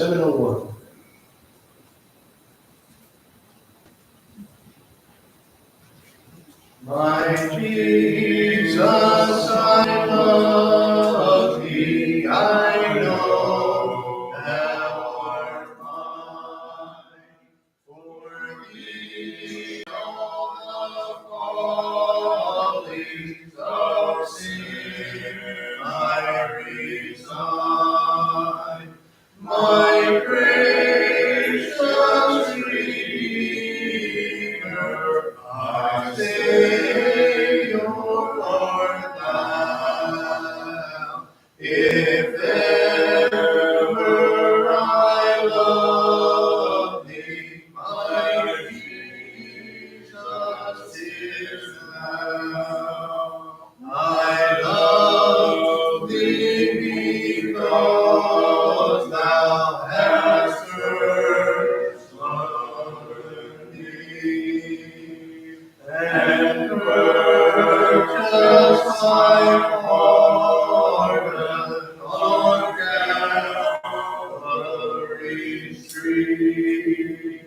701. My Jesus, I love thee, I know thou art mine. For thee all the follies of sin I resign. My gracious Redeemer, my Savior art thou. If ever I love thee, my Jesus is thou. I love thee because thou hast first loved me, and purchased my pardon on Calvary's tree.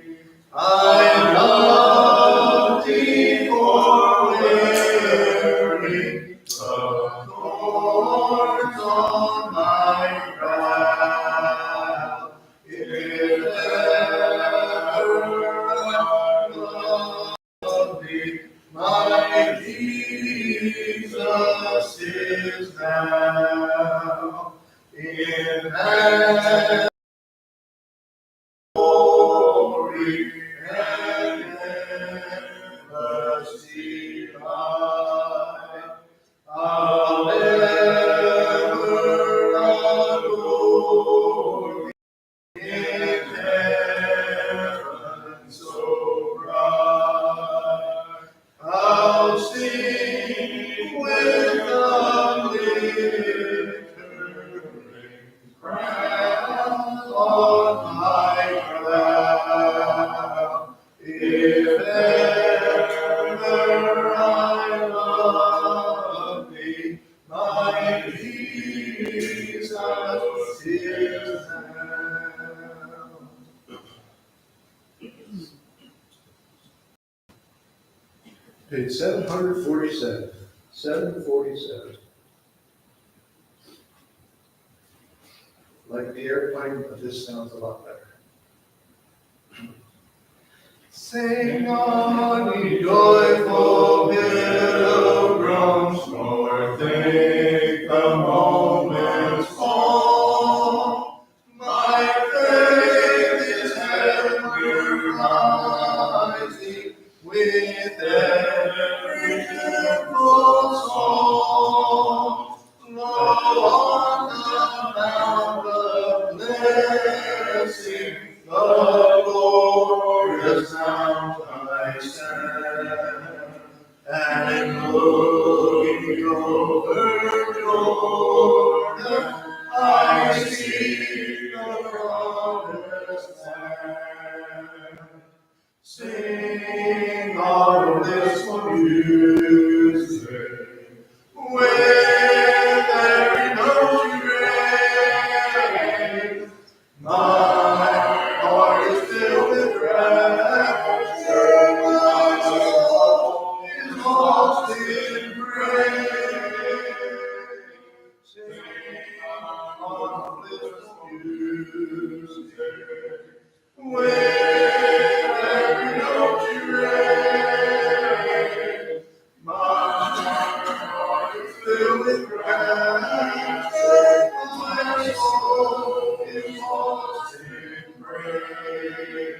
I love thee for wearing the thorns on my brow. If ever I love thee, my Jesus is thou. In heaven glory and endless delight, I'll ever adore in heaven so bright. I'll sing with the glittering crown on my brow. If ever I love thee, my Jesus is thou. Page 747. 747. Like the airplane, but this sounds a lot better. Sing on, ye joyful pilgrims, nor think the moment's fall. My faith is ever rising with every cheerful song. Lo, on the mount of blessing, the glorious mount I stand, and looking over Jordan, I see the promised land. Sing on this music, with every note you raise. My heart is filled with rapture, my soul is lost in praise. Sing on this music, with every note you raise. My heart is filled with rapture, my soul is lost in praise.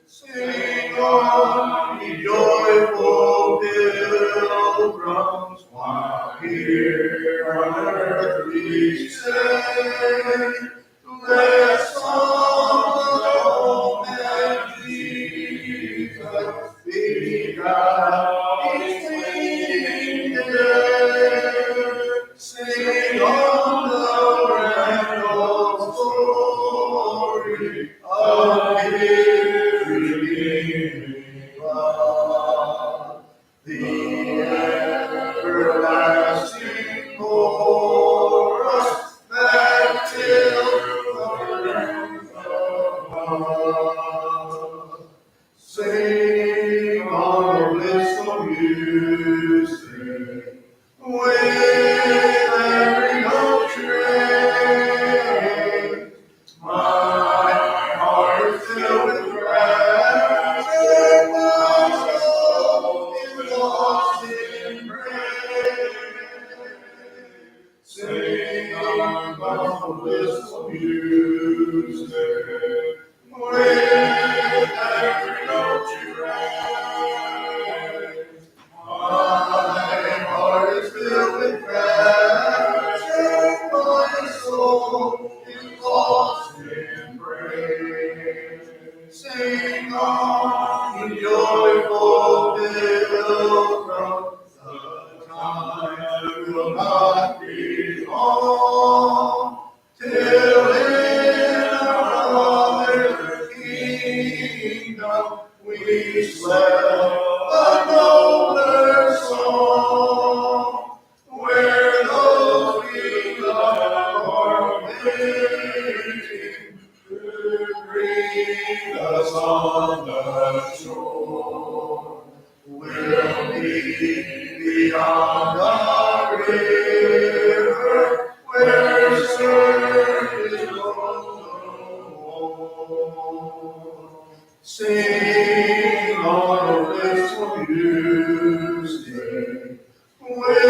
Sing on, ye joyful pilgrims, while here on earth we stay. Let songs of hope and Jesus be guiding day. Sing on the Randall's story of his redeeming love, the everlasting chorus that fills the Sing on blissful music, with every note train. My heart is filled with rapture, my soul is lost in praise. Sing on blissful music, with every note you raise. My heart is filled with rapture, my soul is lost in praise. Sing on, in joyful pilgrims, the time will not be long, till in our Father's kingdom we swell a nobler song, where those we love are waiting to greet us on the shore. We'll be beyond the river, where service grows no more. Sing on a blissful music, with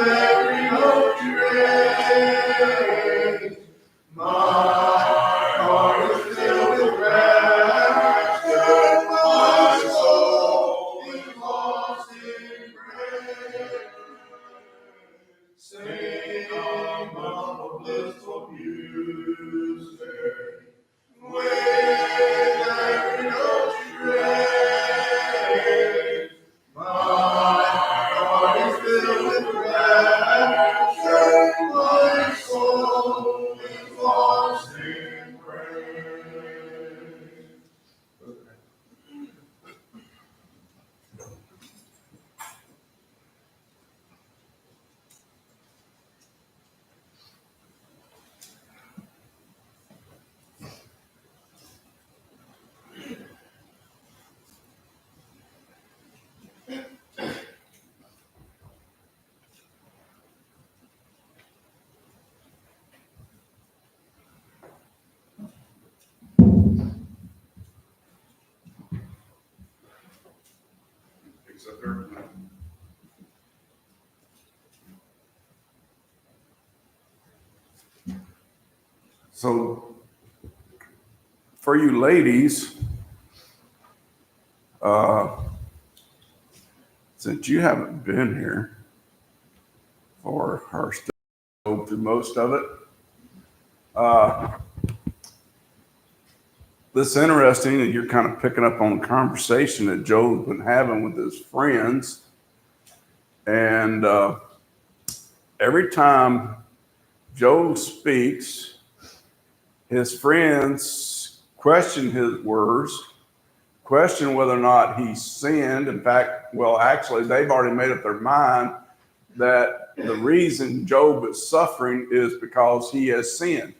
every note you raise. My heart is filled with rapture, my soul is lost in praise. Sing on a blissful music, with every note you raise. My heart is filled with rapture, my soul is lost in praise. So, for you ladies, since you haven't been here for our study through most of it, this is interesting that you're kind of picking up on the conversation that Joe's been having with his friends. And every time Joe speaks, his friends question his words, question whether or not he sinned. In fact, well, actually, they've already made up their mind that the reason Job is suffering is because he has sinned,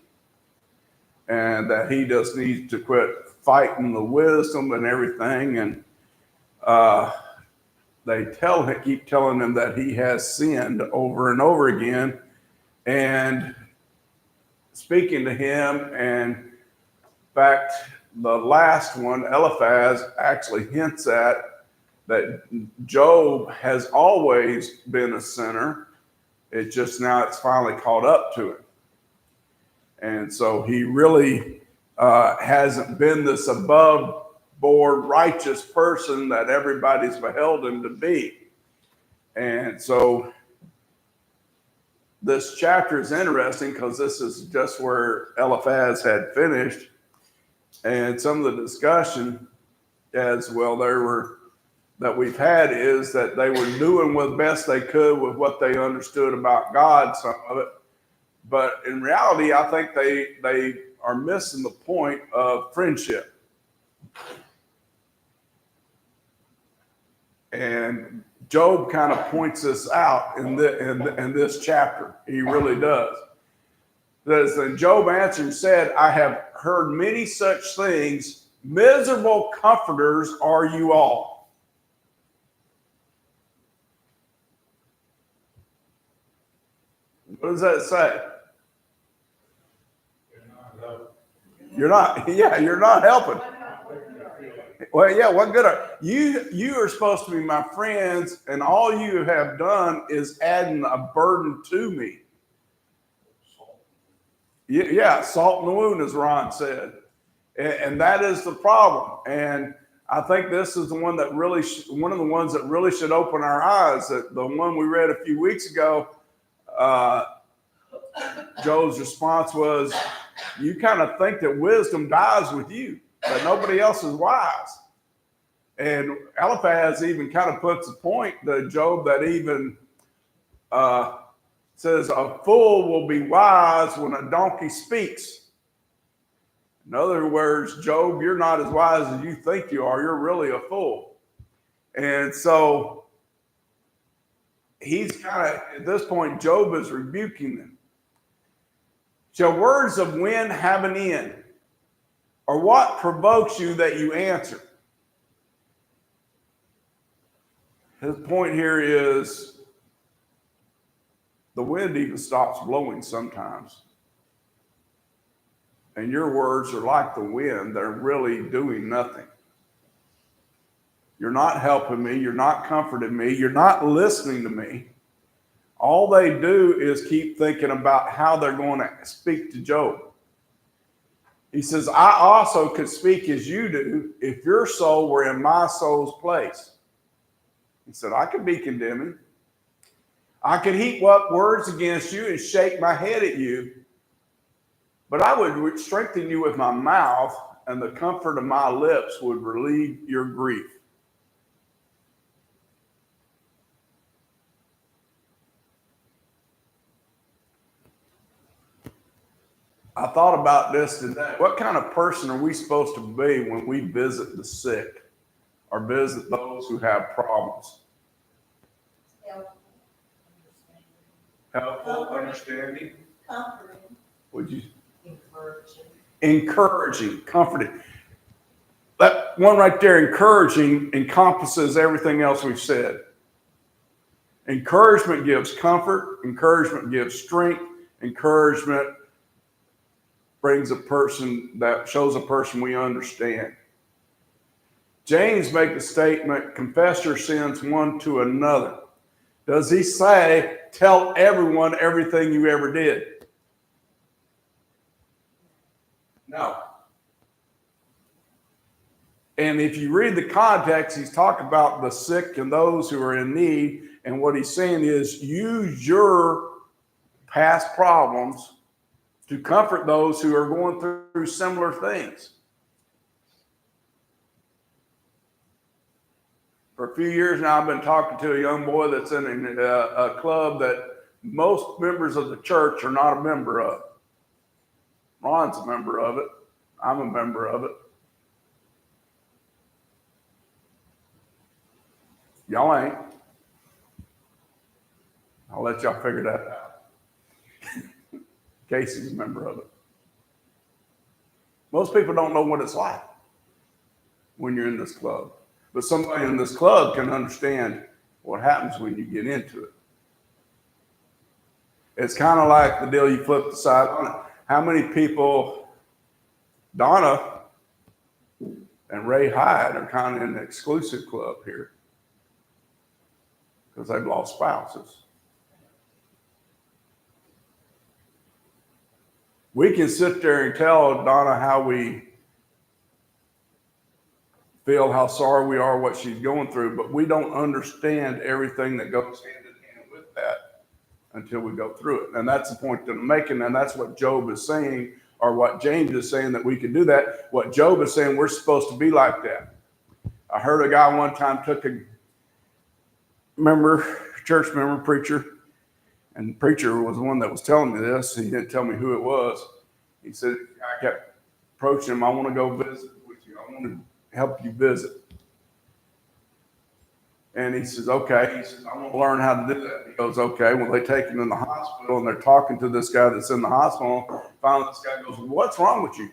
and that he just needs to quit fighting the wisdom and everything. And they keep telling him that he has sinned over and over again, and speaking to him. And in fact, the last one, Eliphaz, actually hints at that Job has always been a sinner. It's just now it's finally caught up to him. And so he really hasn't been this above board righteous person that everybody's beheld him to be. And so this chapter is interesting because this is just where Eliphaz had finished. And some of the discussion as well that we've had is that they were doing what best they could with what they understood about God, some of it. But in reality, I think they are missing the point of friendship. And Job kind of points this out in this chapter. He really does. And Job answered and said, I have heard many such things. Miserable comforters are you all. What does that say? You're not, yeah, you're not helping. Well, yeah, what good are you? You are supposed to be my friends, and all you have done is adding a burden to me. Yeah, salt in the wound, as Ron said, and that is the problem. And I think this is the one that really, one of the ones that really should open our eyes. That the one we read a few weeks ago, Joe's response was, "You kind of think that wisdom dies with you, that nobody else is wise." And Eliphaz even kind of puts a point to Job that even says, "A fool will be wise when a donkey speaks." In other words, Job, you're not as wise as you think you are. You're really a fool. And so he's kind of, at this point, Job is rebuking them. Shall words of wind have an end? Or what provokes you that you answer? His point here is the wind even stops blowing sometimes. And your words are like the wind. They're really doing nothing. You're not helping me. You're not comforting me. You're not listening to me. All they do is keep thinking about how they're going to speak to Job. He says, I also could speak as you do if your soul were in my soul's place. He said, I could be condemning. I could heap up words against you and shake my head at you. But I would strengthen you with my mouth, and the comfort of my lips would relieve your grief. I thought about this today. What kind of person are we supposed to be when we visit the sick or visit those who have problems? Helpful, understanding, comforting, would you? encouraging, Comforting. That one right there, encouraging, encompasses everything else we've said. Encouragement gives comfort. Encouragement gives strength. Encouragement brings a person that shows a person we understand. James makes the statement, confess your sins one to another. Does he say, tell everyone everything you ever did? No. And if you read the context, he's talking about the sick and those who are in need. And what he's saying is use your past problems to comfort those who are going through similar things. For a few years now, I've been talking to a young boy that's in a club that most members of the church are not a member of. Ron's a member of it. I'm a member of it. Y'all ain't. I'll let y'all figure that out. Casey's a member of it. Most people don't know what it's like when you're in this club. But somebody in this club can understand what happens when you get into it. It's kind of like the deal you flip the side on it. How many people, Donna and Ray Hyde are kind of in the exclusive club here because they've lost spouses. We can sit there and tell Donna how we feel, how sorry we are, what she's going through, but we don't understand everything that goes hand in hand with that until we go through it. And that's the point that I'm making, and that's what Job is saying, or what James is saying, that we can do that. What Job is saying, we're supposed to be like that. I heard a guy one time took a church member, preacher, and the preacher was the one that was telling me this. He didn't tell me who it was. He said, I kept approaching him, I want to go visit with you. I want to help you visit. And he says, okay. He says, I want to learn how to do that. He goes, okay. Well, they take him in the hospital and they're talking to this guy that's in the hospital. Finally, this guy goes, what's wrong with you?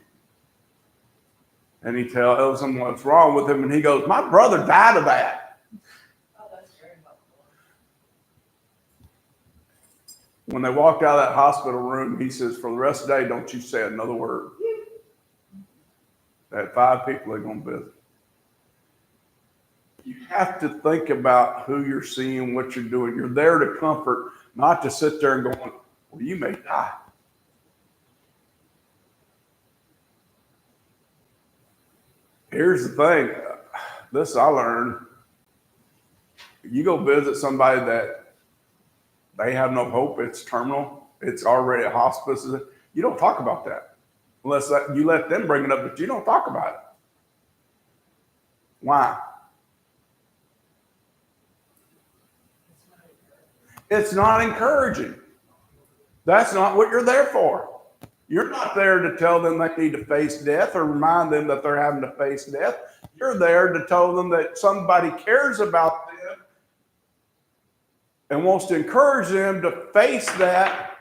And he tells them what's wrong with him, and he goes, my brother died of that. Oh, that's very helpful. When they walked out of that hospital room, he says, for the rest of the day, don't you say another word. They had 5 people they're going to visit. You have to think about who you're seeing, what you're doing. You're there to comfort, not to sit there and go, well, you may die. Here's the thing. This I learned. You go visit somebody that they have no hope, it's terminal, it's already a hospice. You don't talk about that unless you let them bring it up, but you don't talk about it. Why? It's not encouraging. That's not what you're there for. You're not there to tell them they need to face death or remind them that they're having to face death. You're there to tell them that somebody cares about them and wants to encourage them to face that,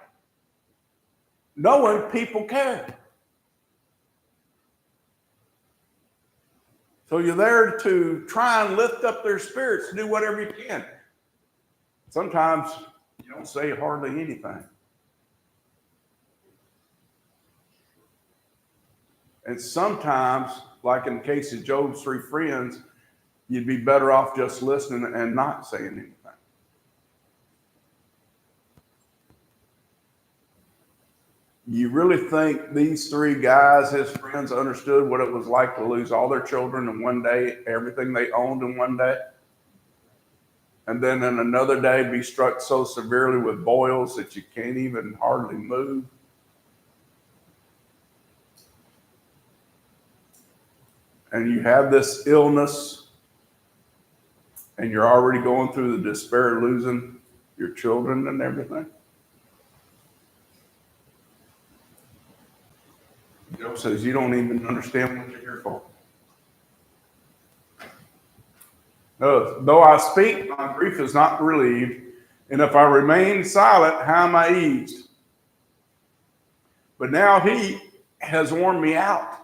knowing people care. So you're there to try and lift up their spirits, do whatever you can. Sometimes you don't say hardly anything. And sometimes, like in the case of Job's 3 friends, you'd be better off just listening and not saying anything. You really think these 3 guys, his friends, understood what it was like to lose all their children in one day, everything they owned in one day? And then in another day be struck so severely with boils that you can't even hardly move? And you have this illness, and you're already going through the despair of losing your children and everything? Job says, you don't even understand what you're here for. Though I speak, my grief is not relieved, and if I remain silent, how am I eased? But now he has worn me out.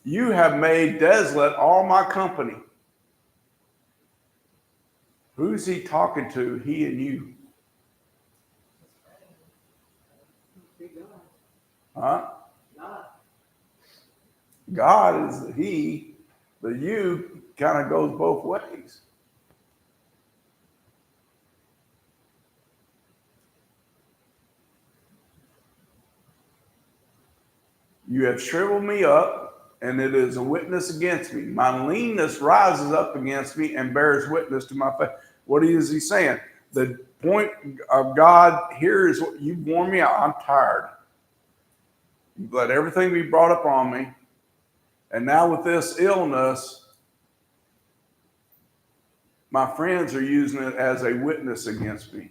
You have made desolate all my company. Who's he talking to, he and you? Huh? God is the he, the you kind of goes both ways. You have shriveled me up, and it is a witness against me. My leanness rises up against me and bears witness to my faith. What is he saying? The point of God here is what you've worn me out. I'm tired. You've let everything be brought up on me. And now with this illness, my friends are using it as a witness against me.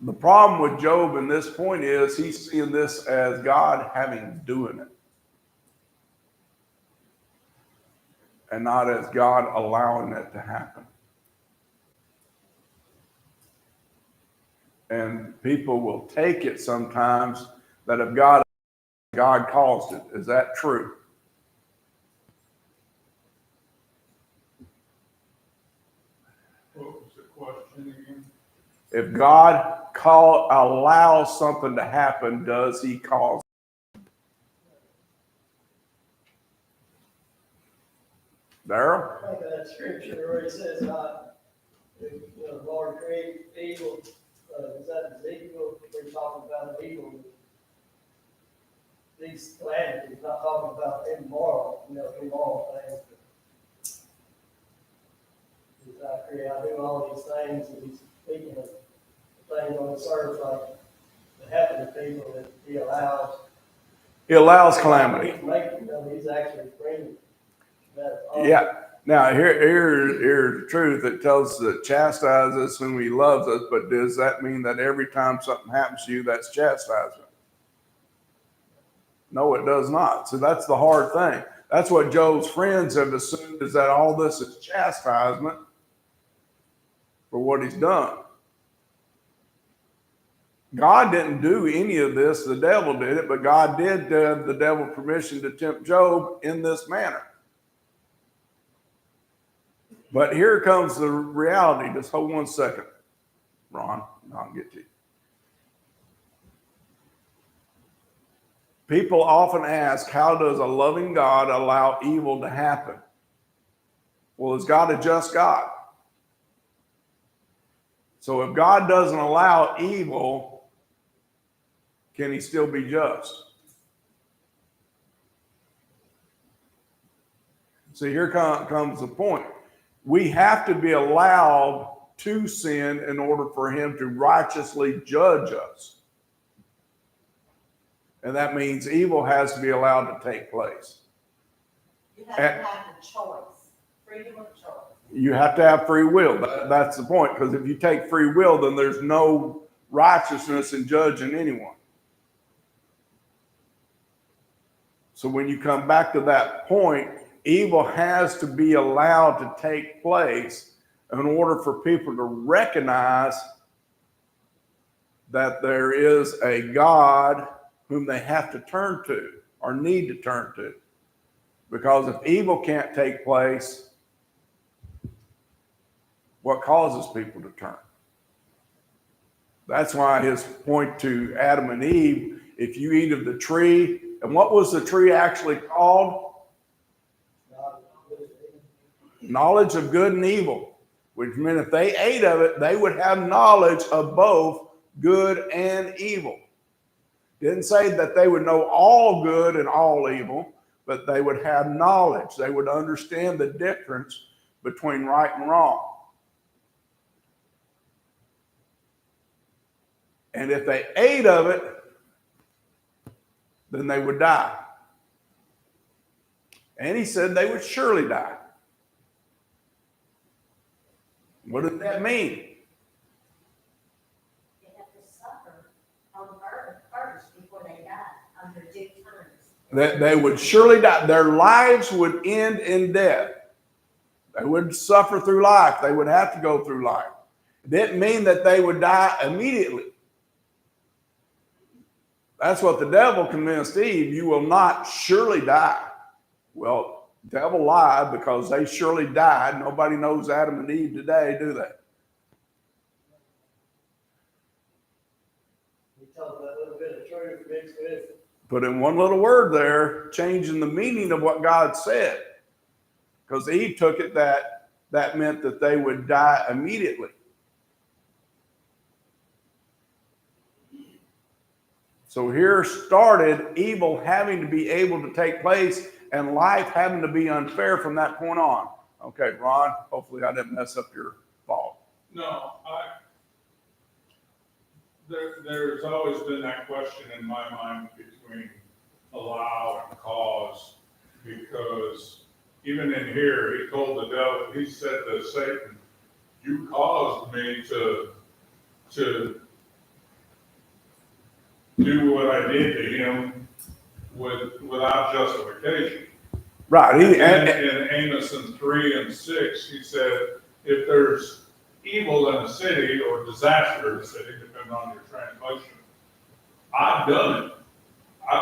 The problem with Job in this point is he's seeing this as God having doing it, and not as God allowing it to happen. And people will take it sometimes that if God caused it. Is that true? What was the question again? If God allows something to happen, does he cause it? Daryl? I think that scripture where it says, the Lord created evil, is that Ezekiel? We're talking about an evil. These calamities, not talking about immoral things. I do all these things, and he's speaking of things on the earth like that happen to people that he allows. He allows calamity. He's making them, he's actually bringing that. Yeah. Now, here's the truth. It tells us that chastise us whom he loves us, but does that mean that every time something happens to you, that's chastisement? No, it does not. So that's the hard thing. That's what Job's friends have assumed, is that all this is chastisement. for what he's done. God didn't do any of this, the devil did it, but God did give the devil permission to tempt Job in this manner. But here comes the reality. Just hold 1 second, Ron, and I'll get to you. People often ask, how does a loving God allow evil to happen? Well, is God a just God? So if God doesn't allow evil, can he still be just? See, here comes the point. We have to be allowed to sin in order for him to righteously judge us. And that means evil has to be allowed to take place. You have to have the choice, freedom of choice. You have to have free will. That's the point. Because if you take free will, then there's no righteousness in judging anyone. So when you come back to that point, evil has to be allowed to take place in order for people to recognize that there is a God whom they have to turn to or need to turn to. Because if evil can't take place, what causes people to turn? That's why his point to Adam and Eve, if you eat of the tree, and what was the tree actually called? Knowledge of good and evil, which meant if they ate of it, they would have knowledge of both good and evil. Didn't say that they would know all good and all evil, but they would have knowledge. They would understand the difference between right and wrong. And if they ate of it, then they would die. And he said they would surely die. What did that mean? They have to suffer on earth first before they die under dick times. That they would surely die. Their lives would end in death. They would suffer through life. They would have to go through life. It didn't mean that they would die immediately. That's what the devil convinced Eve. You will not surely die. Well, the devil lied because they surely died. Nobody knows Adam and Eve today, do they? We told that little bit of truth mixed with. Put in one little word there, changing the meaning of what God said. Because Eve took it that meant that they would die immediately. So here started evil having to be able to take place and life having to be unfair from that point on. Okay, Ron, hopefully I didn't mess up your thought. No, there's always been that question in my mind between allow and cause, because even in here, he told the devil, he said to Satan, you caused me to do what I did to him without justification. Right. And in Amos 3 and 6, he said, if there's evil in a city or disaster in a city, depending on your translation, I've done it.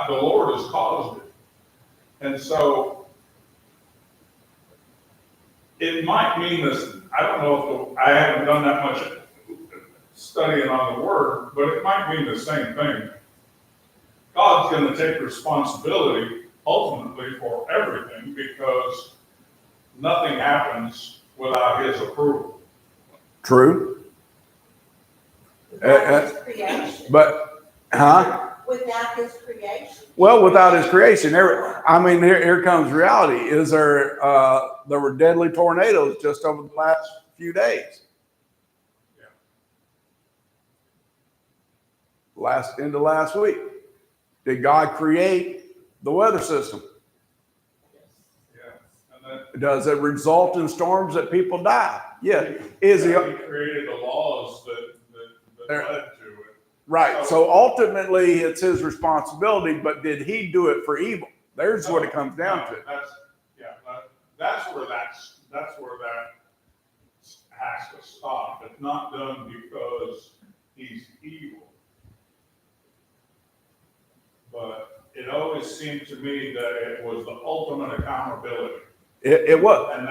The Lord has caused it. And so it might mean this, I don't know if I haven't done that much studying on the word, but it might mean the same thing. God's going to take responsibility ultimately for everything, because nothing happens without his approval. True. Without his creation. But, huh? Without his creation. Well, without his creation, here comes reality. There were deadly tornadoes just over the last few days. Into last week. Did God create the weather system? Yeah. Does it result in storms that people die? Yeah. He created the laws that led to it. Right. So ultimately, it's his responsibility. But did he do it for evil? There's what it comes down to. That's where that has to stop. It's not done because he's evil. But it always seemed to me that it was the ultimate accountability. It was. And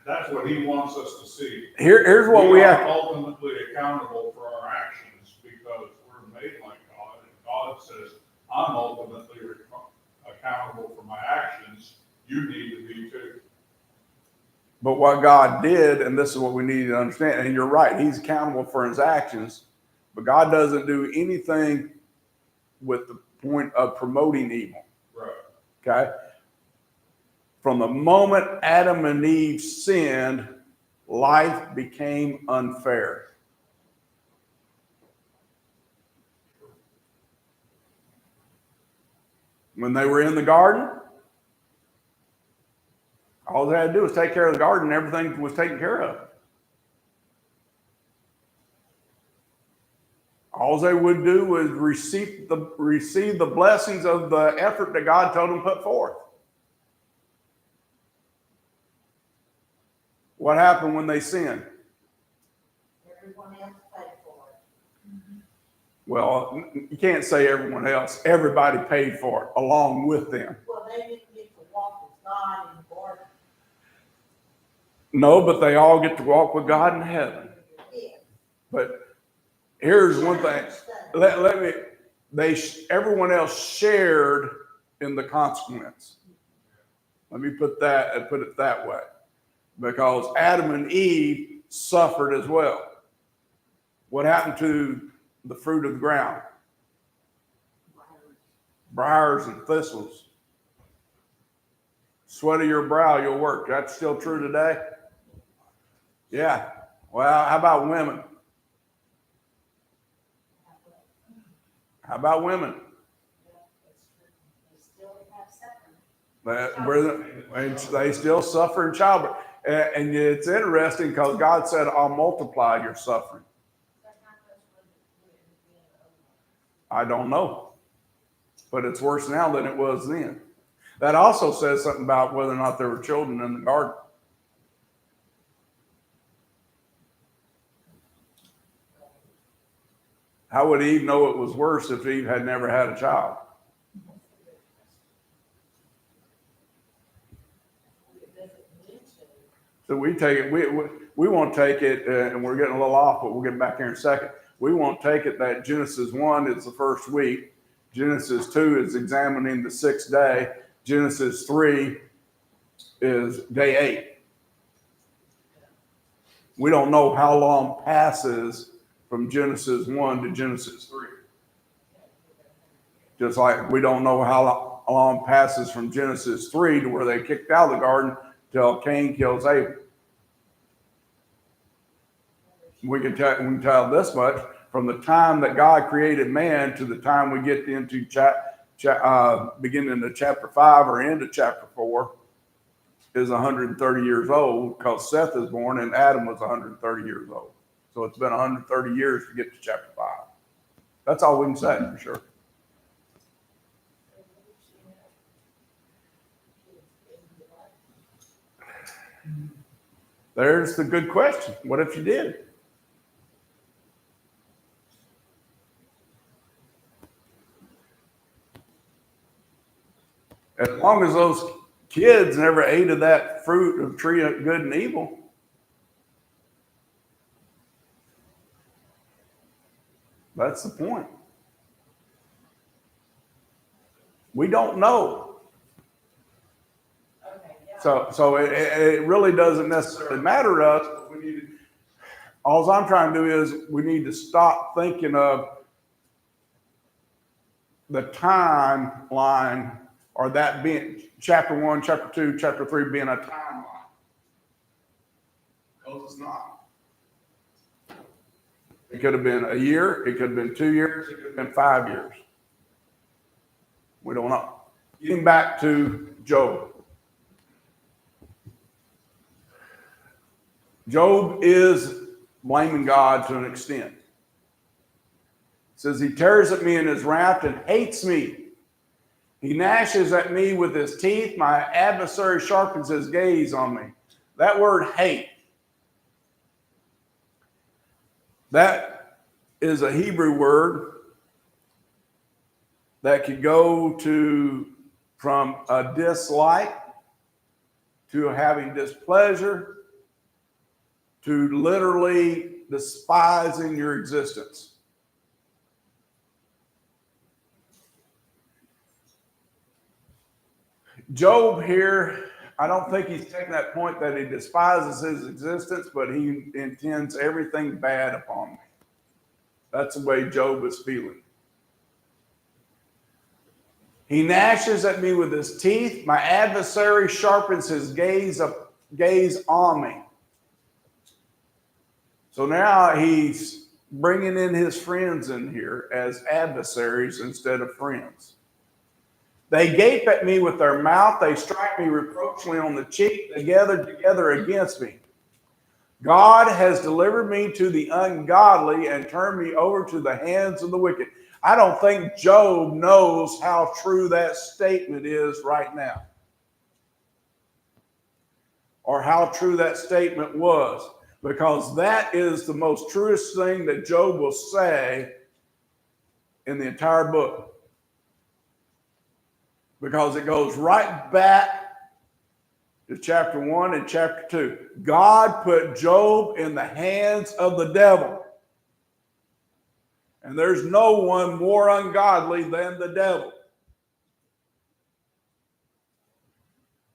that's what he wants us to see. Here's what we are have. ultimately accountable for our actions because we're made like God. And God says, I'm ultimately accountable for my actions. You need to be too. But what God did, and this is what we need to understand, and you're right, he's accountable for his actions, but God doesn't do anything with the point of promoting evil. Right. Okay? From the moment Adam and Eve sinned, life became unfair. When they were in the garden, all they had to do was take care of the garden, and everything was taken care of. All they would do was receive the blessings of the effort that God told them to put forth. What happened when they sinned? Everyone else paid for it. Well, you can't say everyone else. Everybody paid for it along with them. Well, they didn't get to walk with God in the garden. No, but they all get to walk with God in heaven. Yeah. But here's one thing. Everyone else shared in the consequence. Let me put it that way. Because Adam and Eve suffered as well. What happened to the fruit of the ground? Briars and thistles. Sweat of your brow, you'll work. That's still true today? Yeah. Well, how about women? How about women? They still have suffering. They still suffer in childbirth. And it's interesting because God said, I'll multiply your suffering. I don't know. But it's worse now than it was then. That also says something about whether or not there were children in the garden. How would Eve know it was worse if Eve had never had a child? So we take it, we won't take it, and we're getting a little off, but we'll get back here in a second. We won't take it that Genesis 1 is the first week. Genesis 2 is examining the 6th day. Genesis 3 is day 8. We don't know how long passes from Genesis 1 to Genesis 3. Just like we don't know how long passes from Genesis 3 to where they kicked out of the garden till Cain kills Abel. We can tell this much: from the time that God created man to the time we get into beginning of chapter 5 or into chapter 4 is 130 years old, because Seth is born and Adam was 130 years old. So it's been 130 years to get to chapter 5. That's all we can say for sure. There's the good question. What if you did? As long as those kids never ate of that fruit of tree of good and evil, that's the point. We don't know. So it really doesn't necessarily matter to us. But all I'm trying to do is we need to stop thinking of the timeline, or that being chapter 1, chapter 2, chapter 3 being a timeline. Because it's not. It could have been a year, it could have been 2 years, it could have been 5 years. We don't know. Getting back to Job. Job is blaming God to an extent. It says he tears at me in his wrath and hates me. He gnashes at me with his teeth. My adversary sharpens his gaze on me. That word hate. That is a Hebrew word that could go to from a dislike to having displeasure to literally despising your existence. Job here, I don't think he's taking that point that he despises his existence, but he intends everything bad upon me. That's the way Job is feeling. He gnashes at me with his teeth. My adversary sharpens his gaze on me. So now he's bringing in his friends in here as adversaries instead of friends. They gape at me with their mouth. They strike me reproachfully on the cheek. They gather together against me. God has delivered me to the ungodly and turned me over to the hands of the wicked. I don't think Job knows how true that statement is right now, or how true that statement was, because that is the most truest thing that Job will say in the entire book, because it goes right back to chapter 1 and chapter 2. God put Job in the hands of the devil. And there's no one more ungodly than the devil.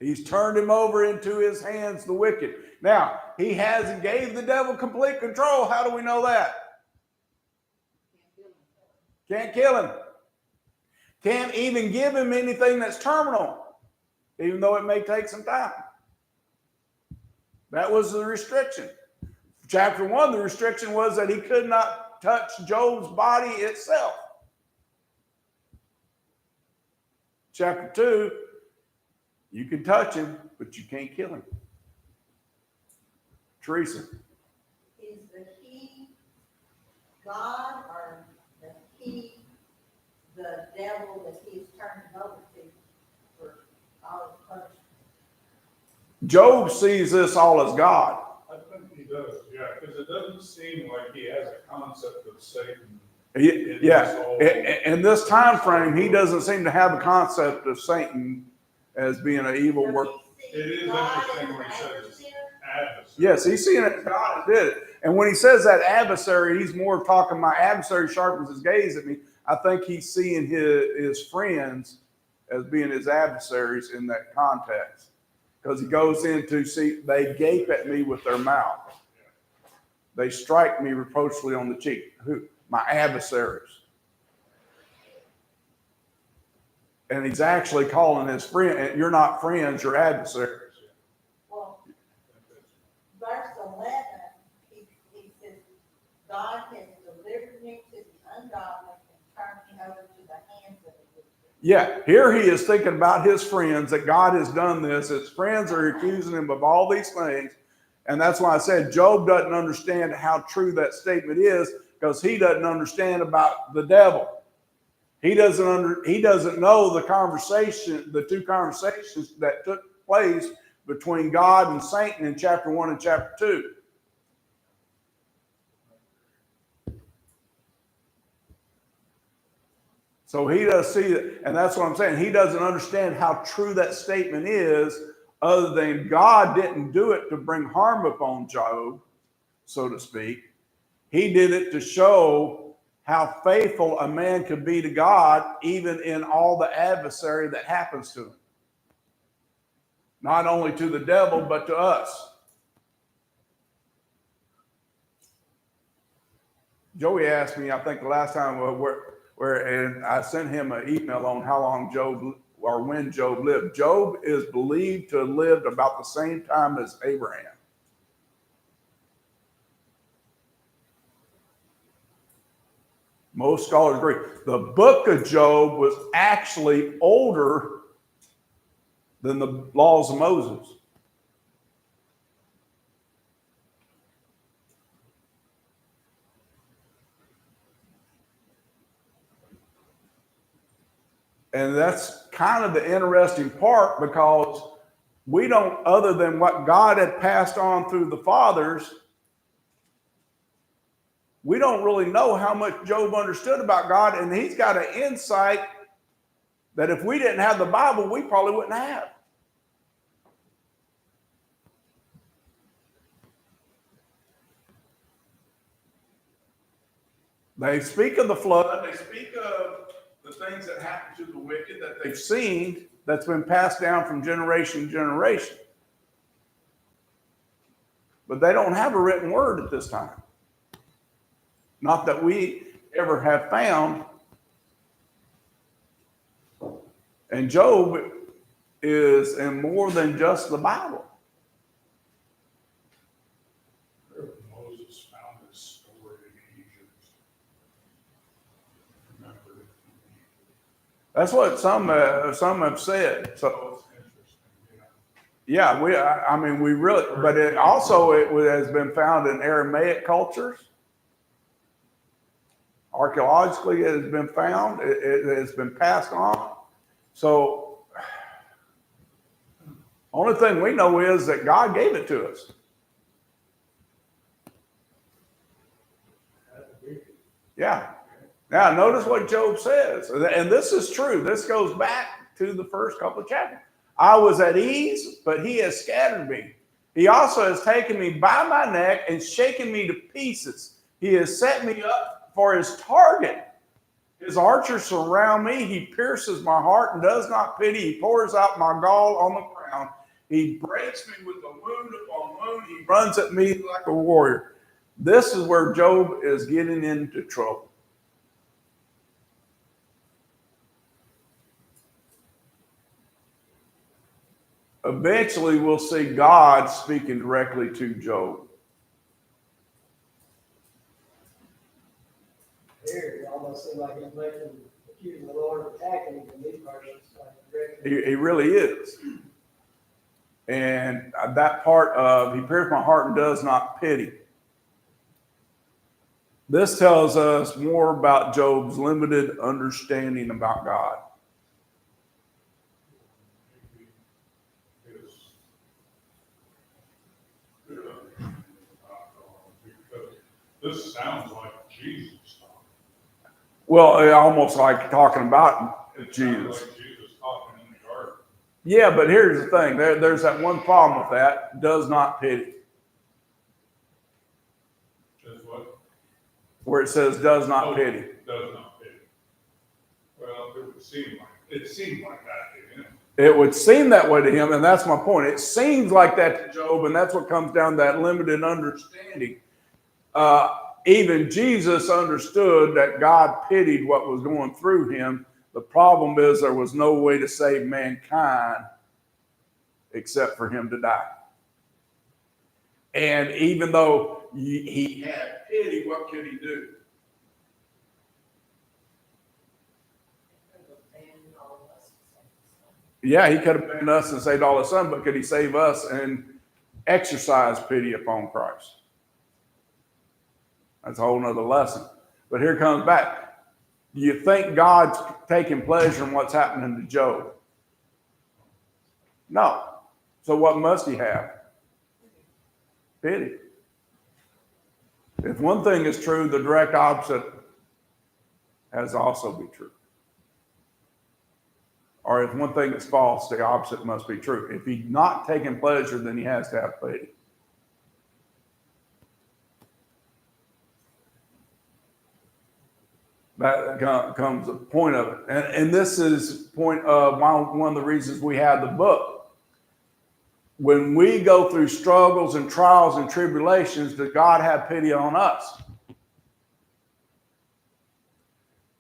He's turned him over into his hands, the wicked. Now, he hasn't gave the devil complete control. How do we know that? Can't kill him. Can't even give him anything that's terminal, even though it may take some time. That was the restriction. Chapter 1, the restriction was that he could not touch Job's body itself. Chapter 2, you can touch him, but you can't kill him. Teresa. Is the he God or the he the devil that he's turned over to for all his punishment? Job sees this all as God. I think he does, yeah, because it doesn't seem like he has a concept of Satan. Yeah, in this time frame, he doesn't seem to have a concept of Satan as being an evil work. It is interesting when he says adversary. Yes, he's seeing it. God did it. And when he says that adversary, he's more talking, my adversary sharpens his gaze at me. I think he's seeing his friends as being his adversaries in that context. Because he goes into, see, they gape at me with their mouth. They strike me reproachfully on the cheek. Who? My adversaries. And he's actually calling his friend, you're not friends, you're adversaries. Well, verse 11, he says, God has delivered me to the ungodly and turned me over to the hands of the wicked. Yeah, here he is thinking about his friends, that God has done this. His friends are accusing him of all these things. And that's why I said Job doesn't understand how true that statement is, because he doesn't understand about the devil. He doesn't know the conversation, the two conversations that took place between God and Satan in chapter 1 and chapter 2. So he does see it, and that's what I'm saying. He doesn't understand how true that statement is, other than God didn't do it to bring harm upon Job, so to speak. He did it to show how faithful a man could be to God, even in all the adversary that happens to him. Not only to the devil, but to us. Joey asked me, I think the last time, and I sent him an email on how long Job, or when Job lived. Job is believed to have lived about the same time as Abraham. Most scholars agree. The book of Job was actually older than the laws of Moses. And that's kind of the interesting part, because we don't, other than what God had passed on through the fathers, we don't really know how much Job understood about God, and he's got an insight that if we didn't have the Bible, we probably wouldn't have. They speak of the flood, they speak of the things that happen to the wicked that they've seen, that's been passed down from generation to generation. But they don't have a written word at this time. Not that we ever have found. And Job is in more than just the Bible. Moses found this story in Egypt. Remember? That's what some have said. So It's interesting, yeah. yeah, I mean, we really, but it also has been found in Aramaic cultures. Archaeologically, it has been found. It has been passed on. So, only thing we know is that God gave it to us. Yeah. Now, notice what Job says, and this is true. This goes back to the first couple of chapters. I was at ease, but he has scattered me. He also has taken me by my neck and shaken me to pieces. He has set me up for his target. His archers surround me. He pierces my heart and does not pity. He pours out my gall on the ground. He breaks me with a wound upon wound. He runs at me like a warrior. This is where Job is getting into trouble. Eventually, we'll see God speaking directly to Job. Here, it almost seems like he's accusing the Lord of attacking him in these verses. Like He really is. And that part of, he pierced my heart and does not pity. This tells us more about Job's limited understanding about God. Because this sounds like Jesus talking. Well, almost like talking about It sounds Jesus. like Jesus talking in the garden. Yeah, but here's the thing. There's that one problem with that. Does not pity. That's what? Where it says does not pity. Does not pity. Well, it would seem like that, didn't it? It would seem that way to him, and that's my point. It seems like that to Job, and that's what comes down to that limited understanding. Even Jesus understood that God pitied what was going through him. The problem is there was no way to save mankind except for him to die. And even though he had pity, what could he do? Yeah, he could have been us and saved all his son, but could he save us and exercise pity upon Christ? That's a whole nother lesson. But here comes back. Do you think God's taking pleasure in what's happening to Job? No. So what must he have? Pity. If one thing is true, the direct opposite has to also be true. Or if one thing is false, the opposite must be true. If he's not taking pleasure, then he has to have pity. That comes the point of it. And this is point of one of the reasons we have the book. When we go through struggles and trials and tribulations, does God have pity on us?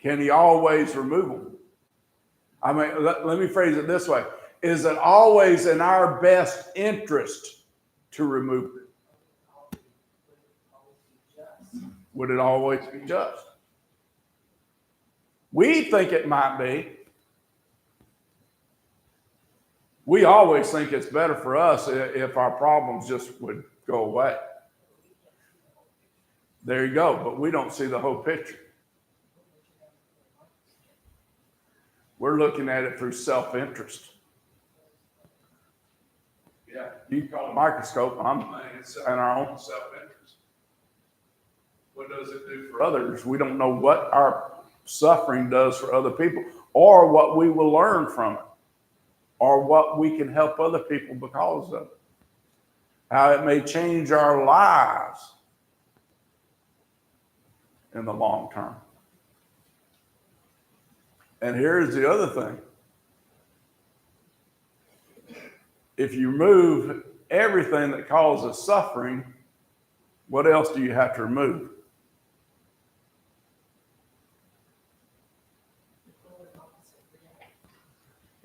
Can he always remove them? I mean, let me phrase it this way. Is it always in our best interest to remove it? Would it always be just? We think it might be. We always think it's better for us if our problems just would go away. There you go, but we don't see the whole picture. We're looking at it through self-interest. Yeah, you call it a microscope, I'm saying it's in our own self-interest. what does it do for others? We don't know what our suffering does for other people, or what we will learn from it, or what we can help other people because of it. How it may change our lives in the long term. And here's the other thing. If you remove everything that causes suffering, what else do you have to remove?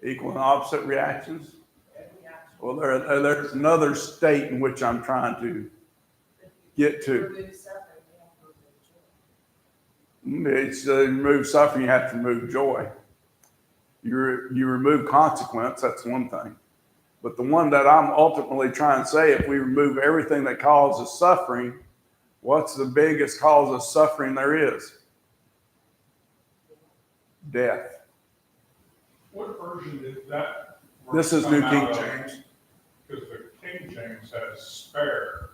Equal and opposite reactions? Well, there's another state in which I'm trying to get to. It's remove suffering, you have to remove joy. You remove consequence, that's one thing. But the one that I'm ultimately trying to say, if we remove everything that causes suffering, what's the biggest cause of suffering there is? Death. What version did that? This is come New out King of? James. Because the King James has spare,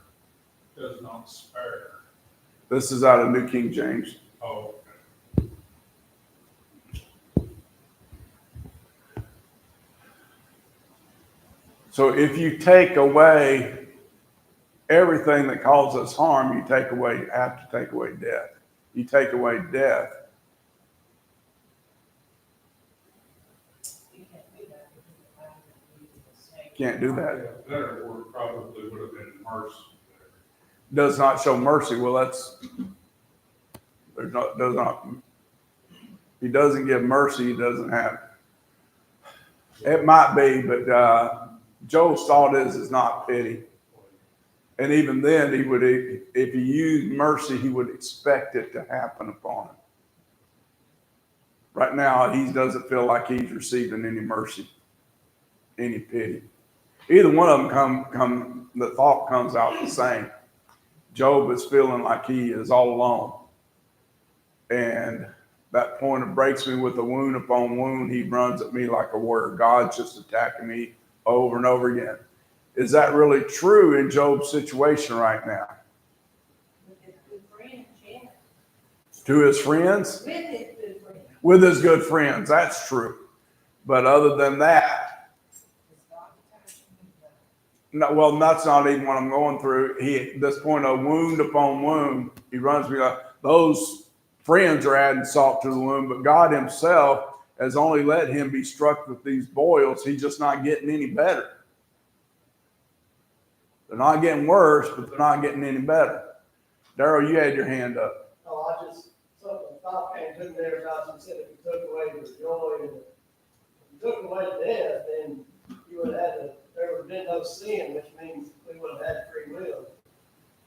does not spare. This is out of New King James. Oh, So if you take away everything that causes harm, you have to take away death. You take away death. Can't do that. okay. Better word probably would have been mercy. Does not show mercy. Well, he doesn't give mercy, he doesn't have. It might be, but Joel's thought is not pity. And even then, if he used mercy, he would expect it to happen upon him. Right now, he doesn't feel like he's receiving any mercy, any pity. Either one of them the thought comes out the same. Job is feeling like he is all alone. And that point it breaks me with a wound upon wound. He runs at me like a warrior. God's just attacking me over and over again. Is that really true in Job's situation right now? With his good friends, yeah. To his friends? With his good friends. With his good friends, that's true. But other than that, no, well, that's not even what I'm going through. At this point of wound upon wound, he runs me like those friends are adding salt to the wound, but God himself has only let him be struck with these boils. He's just not getting any better. They're not getting worse, but they're not getting any better. Darrell, you had your hand up. No, something thought came to me there about you said if you took away the joy and if you took away death, then you would have there would have been no sin, which means we would have had free will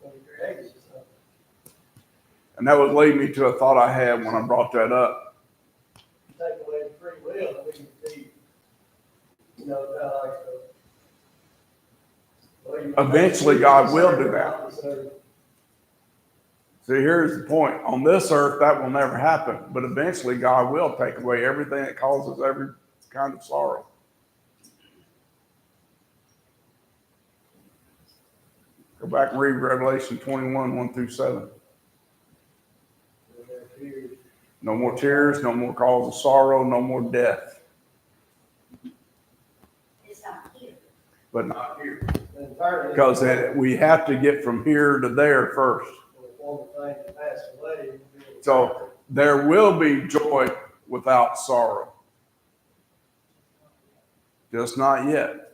when we created something. And that would lead me to a thought I had when I brought that up. Take away the free will, and we could be, Eventually, God will do that. See, here's the point. On this earth, that will never happen. But eventually, God will take away everything that causes every kind of sorrow. Go back and read Revelation 21, 1 through 7. No more tears, no more cause of sorrow, no more death. It's not here. But not here. Because we have to get from here to there first. So there will be joy without sorrow. Just not yet.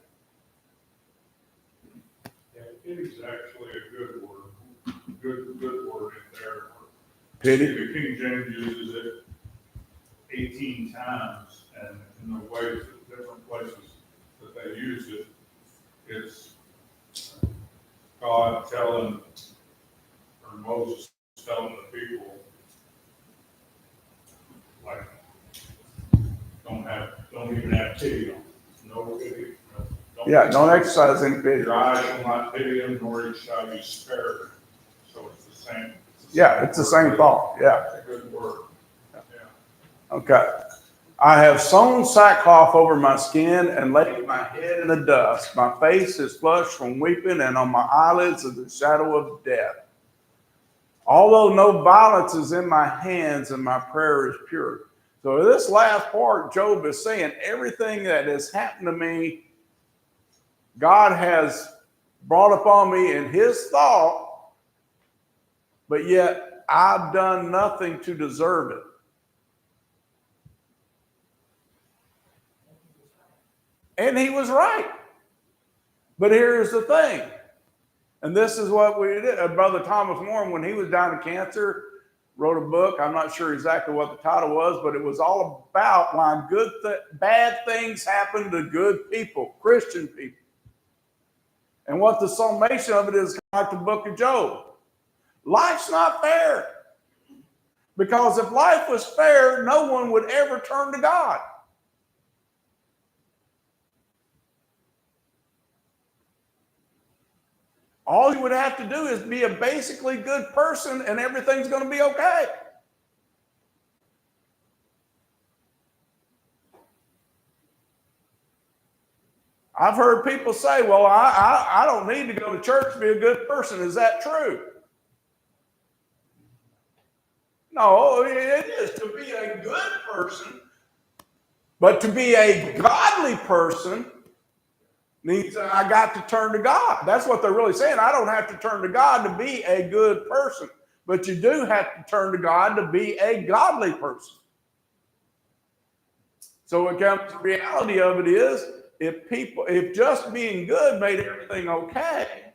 Yeah, pity is actually a good word. Good word in there. Pity? The King James uses it 18 times, and in the ways, different places that they use it, it's God telling, or Moses telling the people, like, don't even have pity on them. No pity. Don't exercise any pity. Your eyes will not pity them, nor shall you spare them. So it's the same. Yeah, it's the same thought. Yeah. It's a good word. Yeah. Okay. I have sewn sackcloth over my skin and laid my head in the dust. My face is flushed from weeping, and on my eyelids is the shadow of death. Although no violence is in my hands and my prayer is pure. So this last part, Job is saying everything that has happened to me, God has brought upon me in his thought, but yet I've done nothing to deserve it. And he was right. But here's the thing. And this is what we did. Brother Thomas Warren, when he was down with cancer, wrote a book. I'm not sure exactly what the title was, but it was all about why bad things happen to good people, Christian people. And what the summation of it is, like the book of Job. Life's not fair. Because if life was fair, no one would ever turn to God. All you would have to do is be a basically good person and everything's going to be okay. I've heard people say, well, I don't need to go to church to be a good person. Is that true? No, it is to be a good person. But to be a godly person means I got to turn to God. That's what they're really saying. I don't have to turn to God to be a good person. But you do have to turn to God to be a godly person. So what comes to the reality of it is, if just being good made everything okay,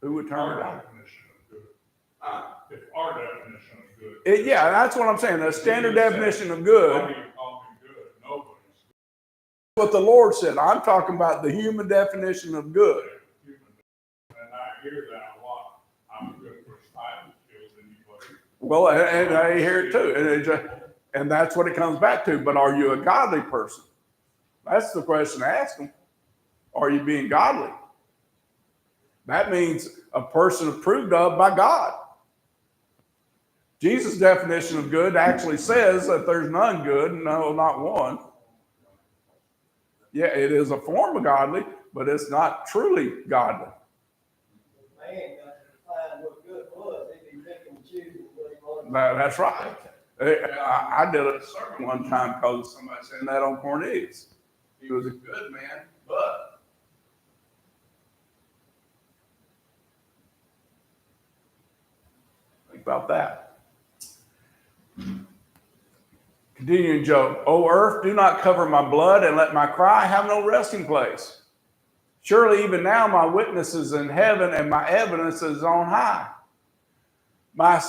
who would turn to God? If our definition of good. Yeah, that's what I'm saying. The standard definition of good. How do you call me good? Nobody's good. What the Lord said. I'm talking about the human definition of good. And I hear that a lot. I'm a good person. I haven't killed anybody. Well, and I hear it too. And that's what it comes back to. But are you a godly person? That's the question to ask them. Are you being godly? That means a person approved of by God. Jesus' definition of good actually says that there's none good, no, not one. Yeah, it is a form of godly, but it's not truly godly. Man got to define what good was. He'd be picking and choosing what he wanted. That's right. I did a sermon one time because somebody said that on Cornelius. He was a good man, but think about that. Continuing Job, O earth, do not cover my blood and let my cry have no resting place. Surely even now my witness is in heaven and my evidence is on high. My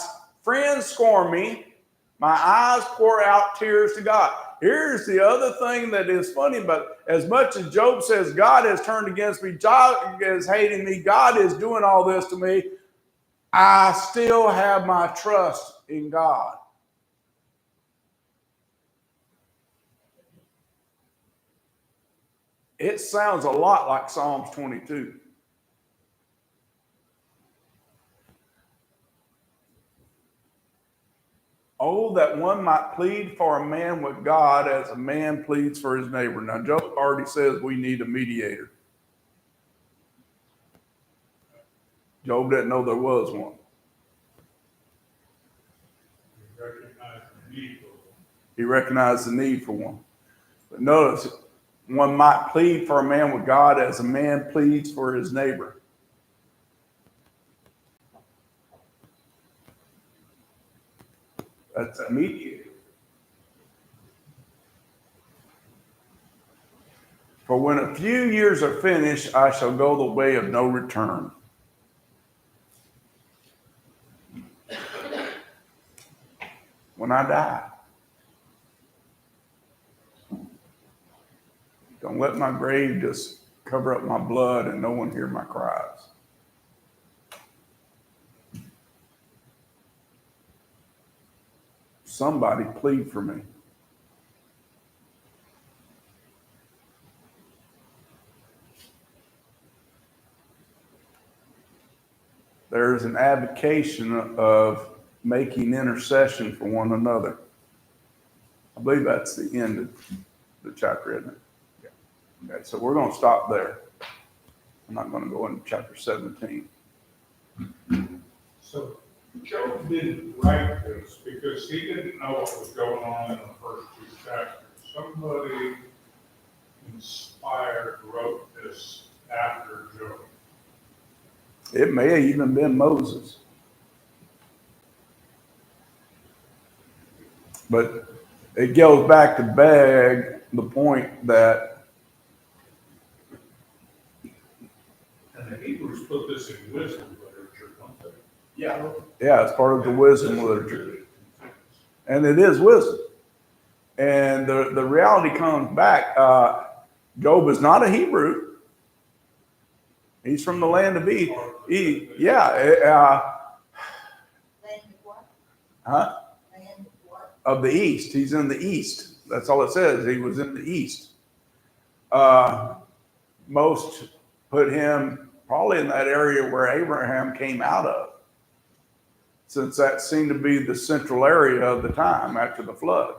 friends scorn me. My eyes pour out tears to God. Here's the other thing that is funny, but as much as Job says, God has turned against me, God is hating me, God is doing all this to me, I still have my trust in God. It sounds a lot like Psalms 22. Oh, that one might plead for a man with God as a man pleads for his neighbor. Now, Job already says we need a mediator. Job didn't know there was one. He recognized the need for one. But notice, one might plead for a man with God as a man pleads for his neighbor. That's a mediator. For when a few years are finished, I shall go the way of no return. When I die. Don't let my grave just cover up my blood and no one hear my cries. Somebody plead for me. There's an advocation of making intercession for one another. I believe that's the end of the chapter, isn't it? Yeah. Okay, so we're going to stop there. I'm not going to go into chapter 17. So Job didn't write this because he didn't know what was going on in the first two chapters. Somebody inspired wrote this after Job. It may have even been Moses. But it goes back to beg the point that And the Hebrews put this in wisdom literature, don't they? yeah, it's part of the wisdom literature. And it is wisdom. And the reality comes back. Job is not a Hebrew. He's from the land of Eden. Land of what? Huh? Land of what? Of the east. He's in the east. That's all it says. He was in the east. Most put him probably in that area where Abraham came out of, since that seemed to be the central area of the time after the flood.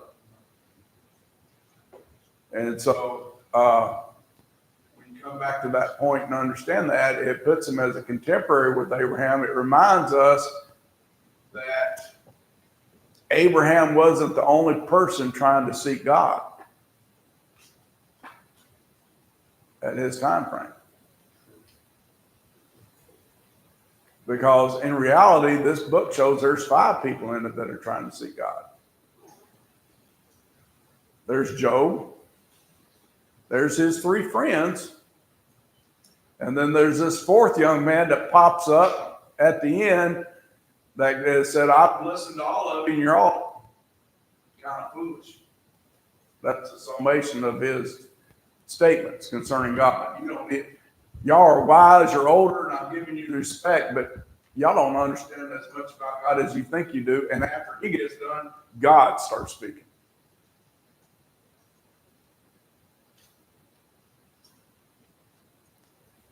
And so when you come back to that point and understand that, it puts him as a contemporary with Abraham. It reminds us that Abraham wasn't the only person trying to seek God at his time frame. Because in reality, this book shows there's 5 people in it that are trying to seek God. There's Job. There's his 3 friends. And then there's this 4th young man that pops up at the end that said, I've listened to all of you and you're all kind of foolish. That's a summation of his statements concerning God. Y'all are wise, you're older, and I'm giving you the respect, but y'all don't understand as much about God as you think you do. And after he gets done, God starts speaking.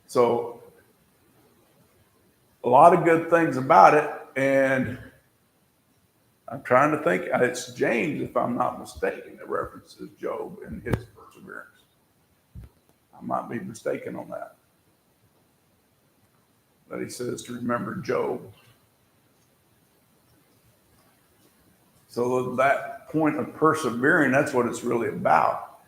So, a lot of good things about it, and I'm trying to think, it's James, if I'm not mistaken, that references Job and his perseverance. I might be mistaken on that. That he says to remember Job. So that point of persevering, that's what it's really about.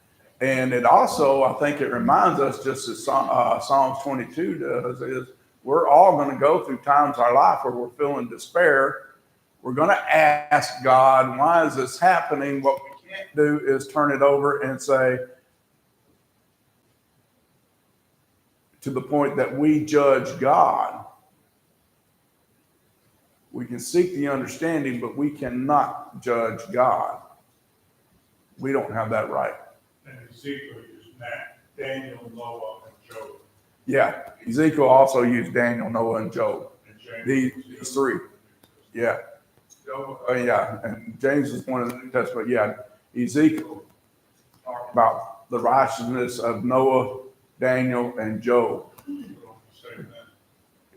And it also, I think it reminds us, just as Psalms 22 does, is we're all going to go through times in our life where we're feeling despair. We're going to ask God, why is this happening? What we can't do is turn it over and say, to the point that we judge God. We can seek the understanding, but we cannot judge God. We don't have that right. And Ezekiel used Daniel, Noah, and Job. Yeah, Ezekiel also used Daniel, Noah, and Job. And James. These 3. Yeah. And James is one of the New Testament. Yeah, Ezekiel talked about the righteousness of Noah, Daniel, and Job.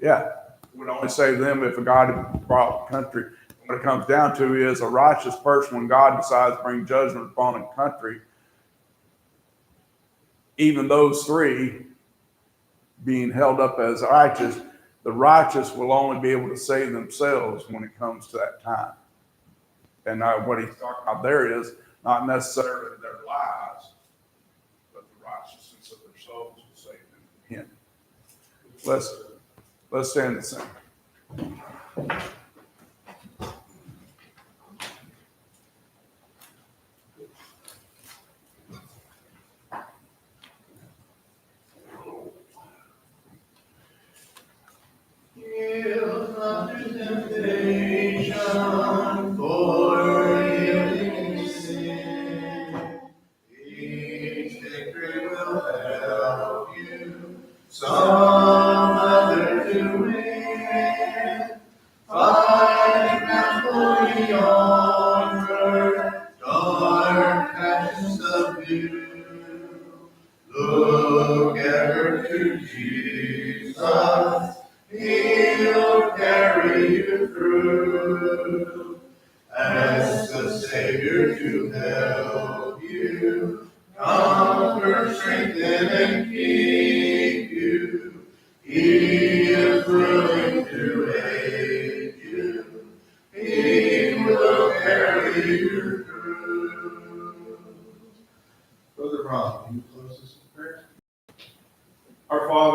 Yeah, would only save them if a God brought country. What it comes down to is a righteous person, when God decides to bring judgment upon a country, even those 3 being held up as righteous, the righteous will only be able to save themselves when it comes to that time. And what he's talking about there is not necessarily their lives, but the righteousness of their souls will save them in him. Let's stand and sing. Yield not to temptation, for yielding to sin. Each victory will help you some other to win. Fight manfully onward, dark passions subdue. Look ever to Jesus. He'll carry you through as the Savior to help you, comfort, strengthen, and keep you. He is willing to aid you. greater good. Brother Ron, can you close this in prayer? Our Father,